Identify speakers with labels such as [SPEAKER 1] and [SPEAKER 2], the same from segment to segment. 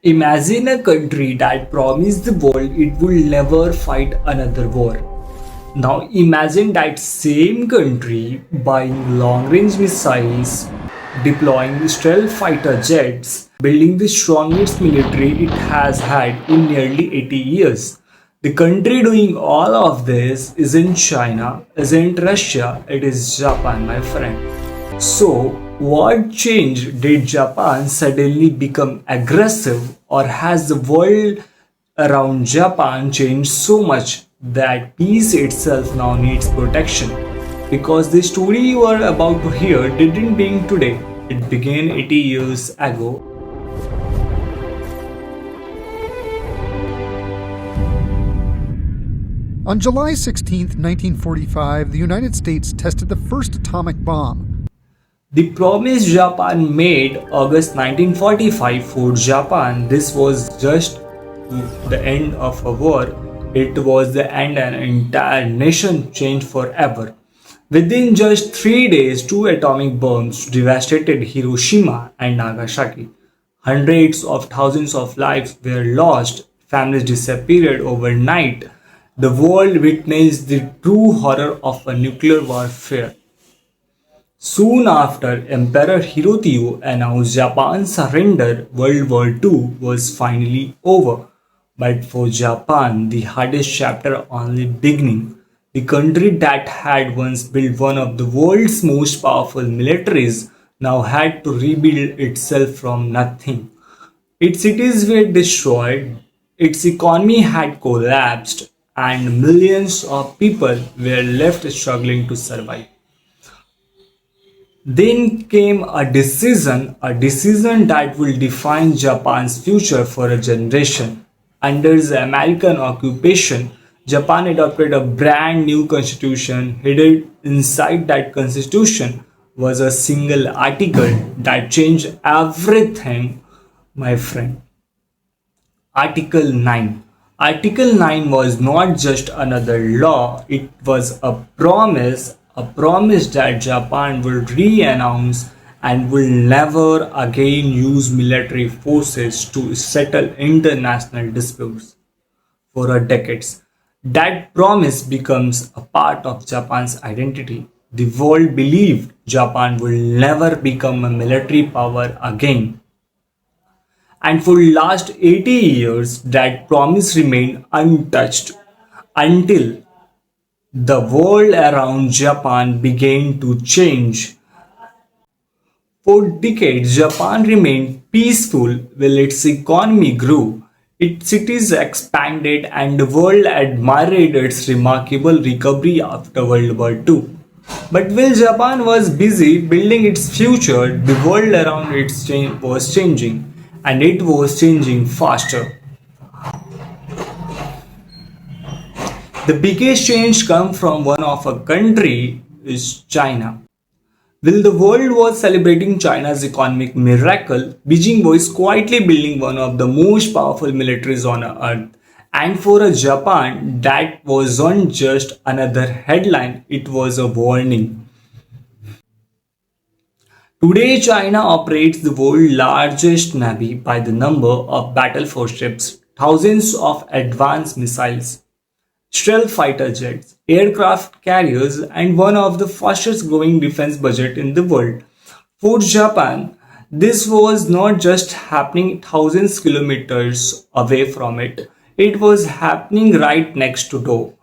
[SPEAKER 1] Imagine a country that promised the world it will never fight another war. Now imagine that same country buying long-range missiles, deploying stealth fighter jets, building the strongest military it has had in nearly 80 years. The country doing all of this isn't China, isn't Russia, it is Japan, my friend. So, what change did Japan suddenly become aggressive, or has the world around Japan changed so much that peace itself now needs protection? Because the story you are about to hear didn't begin today, it began 80 years ago.
[SPEAKER 2] On July 16, 1945, the United States tested the first atomic bomb.
[SPEAKER 1] The promise Japan made August 1945 for Japan, this was just the end of a war. It was the end an entire nation changed forever. Within just 3 days, two atomic bombs devastated Hiroshima and Nagasaki. Hundreds of thousands of lives were lost, families disappeared overnight. The world witnessed the true horror of a nuclear warfare. Soon after Emperor Hirohito announced Japan's surrender, World War II was finally over. But for Japan, the hardest chapter only beginning. The country that had once built one of the world's most powerful militaries now had to rebuild itself from nothing. Its cities were destroyed, its economy had collapsed, and millions of people were left struggling to survive. Then came a decision that will define Japan's future for a generation. Under the American occupation, Japan adopted a brand new constitution. Hidden inside that constitution was a single article that changed everything, my friend. Article 9. Article 9 was not just another law, it was a promise that Japan will re-announce and will never again use military forces to settle international disputes for a decades. That promise becomes a part of Japan's identity. The world believed Japan will never become a military power again. And for last 80 years that promise remained untouched until the world around Japan began to change. For decades, Japan remained peaceful while its economy grew. Its cities expanded and the world admired its remarkable recovery after World War II. But while Japan was busy building its future, the world around it was changing, and it was changing faster. The biggest change come from one of a country is China. While the world was celebrating China's economic miracle, Beijing was quietly building one of the most powerful militaries on earth. And for a Japan, that wasn't just another headline, it was a warning. Today, China operates the world's largest navy by the number of battle force ships, thousands of advanced missiles, stealth fighter jets, aircraft carriers, and one of the fastest growing defense budget in the world. For Japan, this was not just happening thousands kilometers away from it, it was happening right next to door.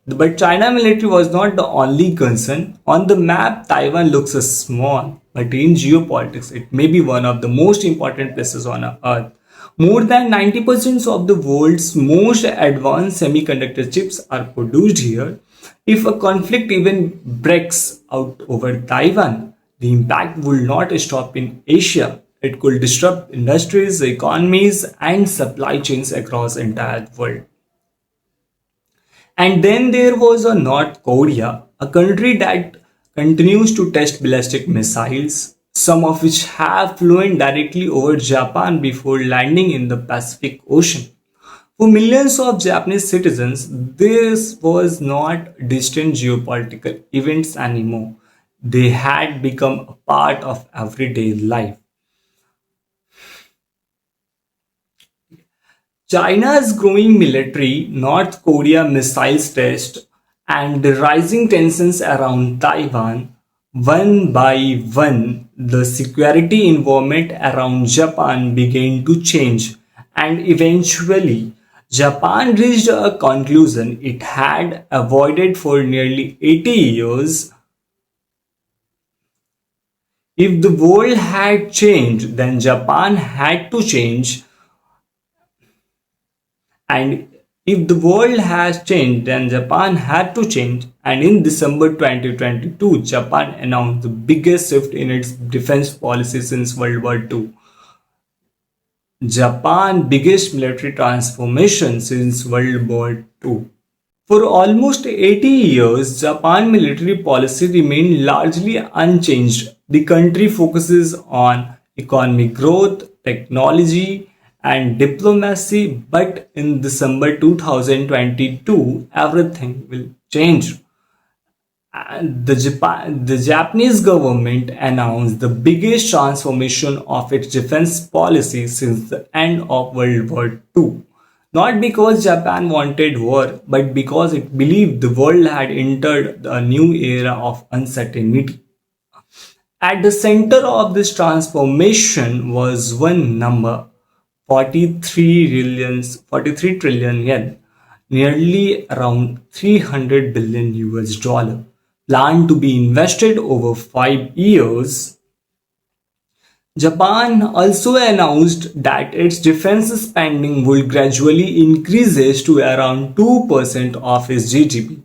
[SPEAKER 1] But China military was not the only concern. On the map, Taiwan looks small, but in geopolitics, it may be one of the most important places on earth. More than 90% of the world's most advanced semiconductor chips are produced here. If a conflict even breaks out over Taiwan, the impact will not stop in Asia. It could disrupt industries, economies, and supply chains across the entire world. And then there was a North Korea, a country that continues to test ballistic missiles, some of which have flown directly over Japan before landing in the Pacific Ocean. For millions of Japanese citizens, this was not distant geopolitical events anymore. They had become a part of everyday life. China's growing military, North Korea missiles test, and the rising tensions around Taiwan, one by one, the security environment around Japan began to change, and eventually, Japan reached a conclusion it had avoided for nearly 80 years. If the world had changed, then Japan had to change. And if the world has changed, then Japan had to change. And in December 2022, Japan announced the biggest shift in its defense policy since World War II. Japan's biggest military transformation since World War II. For almost 80 years, Japan's military policy remained largely unchanged. The country focuses on economic growth, technology, and diplomacy, but in December 2022, everything will change. And the Japanese government announced the biggest transformation of its defense policy since the end of World War II. Not because Japan wanted war, but because it believed the world had entered a new era of uncertainty. At the center of this transformation was one number: 43 trillion yen, nearly around 300 billion US dollar, planned to be invested over 5 years. Japan also announced that its defense spending would gradually increase to around 2% of its GDP,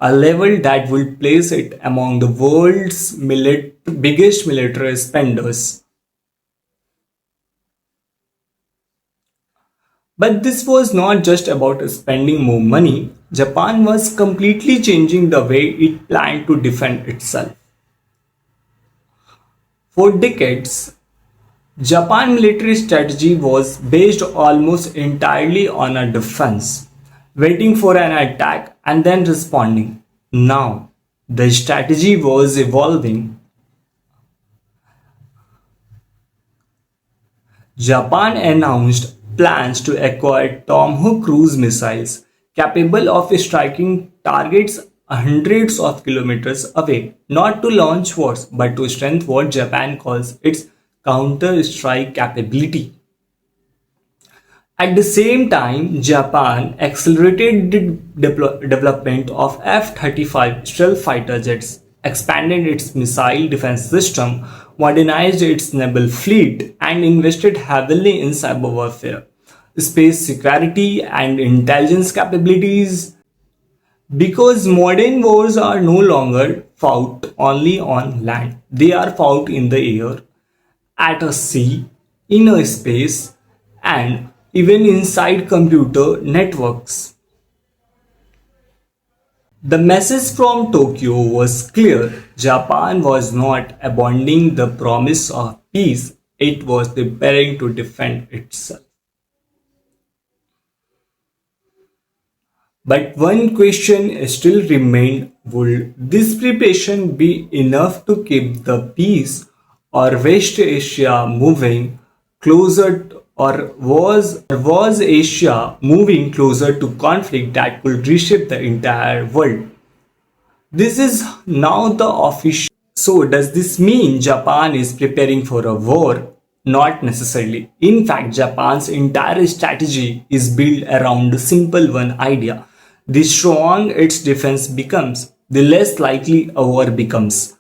[SPEAKER 1] a level that would place it among the world's biggest military spenders. But this was not just about spending more money. Japan was completely changing the way it planned to defend itself. For decades, Japan military strategy was based almost entirely on a defense, waiting for an attack and then responding. Now, the strategy was evolving. Japan announced plans to acquire Tomahawk cruise missiles capable of striking targets hundreds of kilometers away, not to launch wars, but to strengthen what Japan calls its counter-strike capability. At the same time, Japan accelerated the development of F-35 stealth fighter jets, expanded its missile defense system, modernized its naval fleet, and invested heavily in cyber warfare, space security, and intelligence capabilities. Because modern wars are no longer fought only on land, they are fought in the air, at a sea, in a space, and even inside computer networks. The message from Tokyo was clear: Japan was not abandoning the promise of peace, it was preparing to defend itself. But one question still remained: would this preparation be enough to keep the peace, or West Asia moving closer, or was Asia moving closer to conflict that could reshape the entire world? This is now the official. So, does this mean Japan is preparing for a war? Not necessarily. In fact, Japan's entire strategy is built around the simple one idea: the stronger its defense becomes, the less likely a war becomes.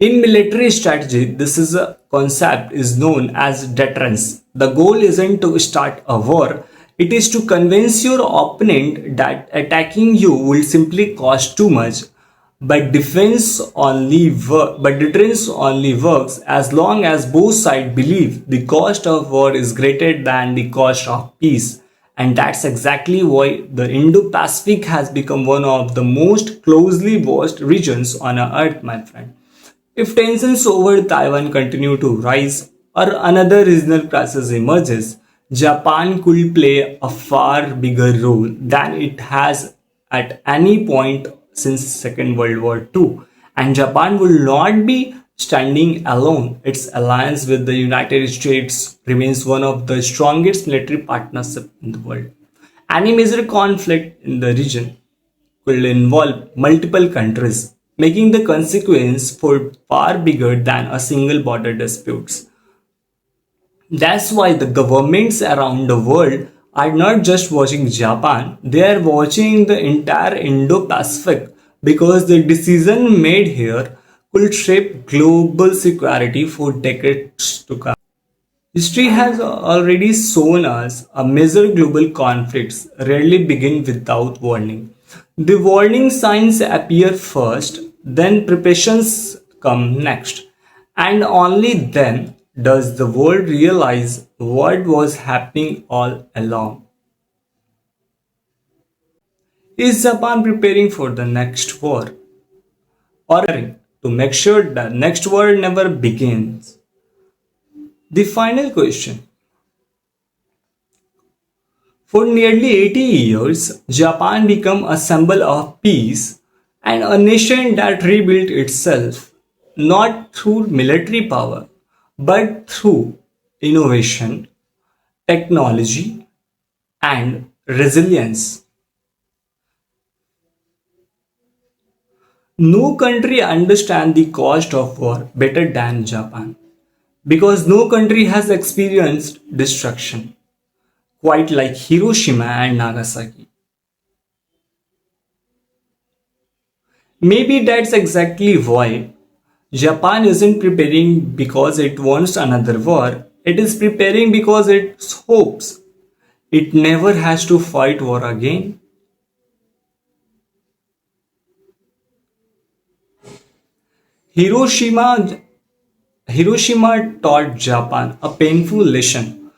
[SPEAKER 1] In military strategy, this is a concept is known as deterrence. The goal isn't to start a war, it is to convince your opponent that attacking you will simply cost too much. But deterrence only works as long as both sides believe the cost of war is greater than the cost of peace. And that's exactly why the Indo-Pacific has become one of the most closely watched regions on earth, my friend. If tensions over Taiwan continue to rise or another regional crisis emerges, Japan could play a far bigger role than it has at any point since Second World War II. And Japan will not be Standing alone, its alliance with the United States remains one of the strongest military partnerships in the world. Any major conflict in the region could involve multiple countries, making the consequence for far bigger than a single border disputes. That's why the governments around the world are not just watching Japan, they are watching the entire Indo Pacific because the decision made here could shape global security for decades to come. History has already shown us a major global conflicts rarely begin without warning. The warning signs appear first, then preparations come next, and only then does the world realize what was happening all along. Is Japan preparing for the next war or to make sure the next war never begins? The final question. For nearly 80 years, Japan became a symbol of peace and a nation that rebuilt itself not through military power but through innovation, technology, and resilience. No country understands the cost of war better than Japan because no country has experienced destruction quite like Hiroshima and Nagasaki. Maybe that's exactly why Japan isn't preparing because it wants another war, it is preparing because it hopes it never has to fight war again. Hiroshima Hiroshima taught Japan a painful lesson.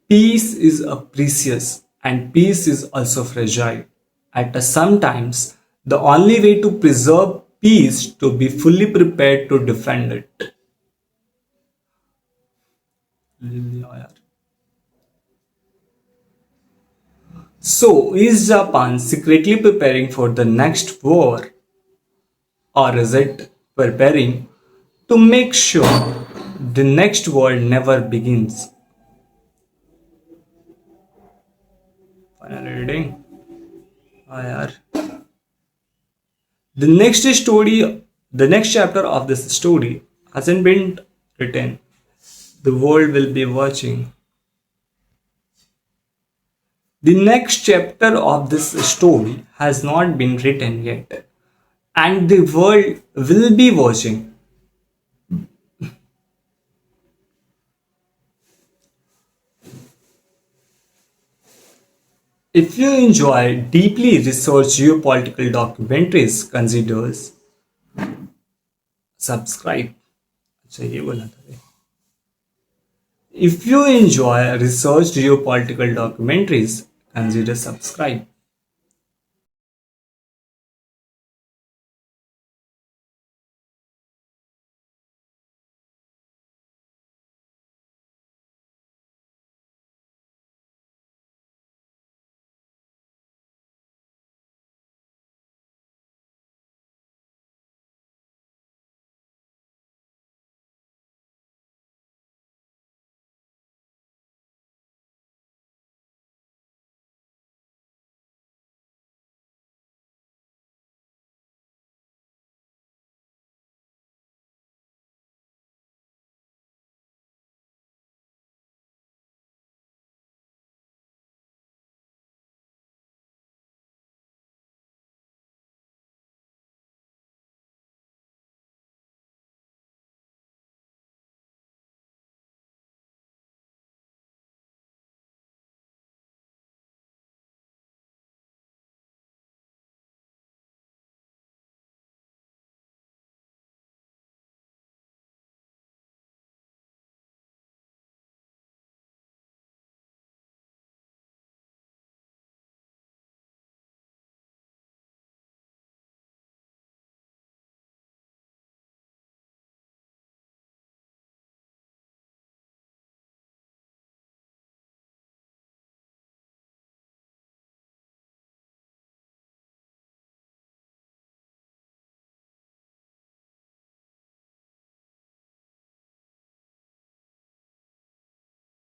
[SPEAKER 1] Peace is a precious and peace is also fragile. At sometimes the only way to preserve peace to be fully prepared to defend it. So is Japan secretly preparing for the next war or is it preparing to make sure the next war never begins? Final reading. Ah, yaar. The next chapter of this story hasn't been written. The world will be watching. The next chapter of this story has not been written yet, and the world will be watching. If you enjoy deeply researched geopolitical documentaries, consider subscribe. अच्छा ये बोला था रे. If you enjoy researched geopolitical documentaries, consider subscribe.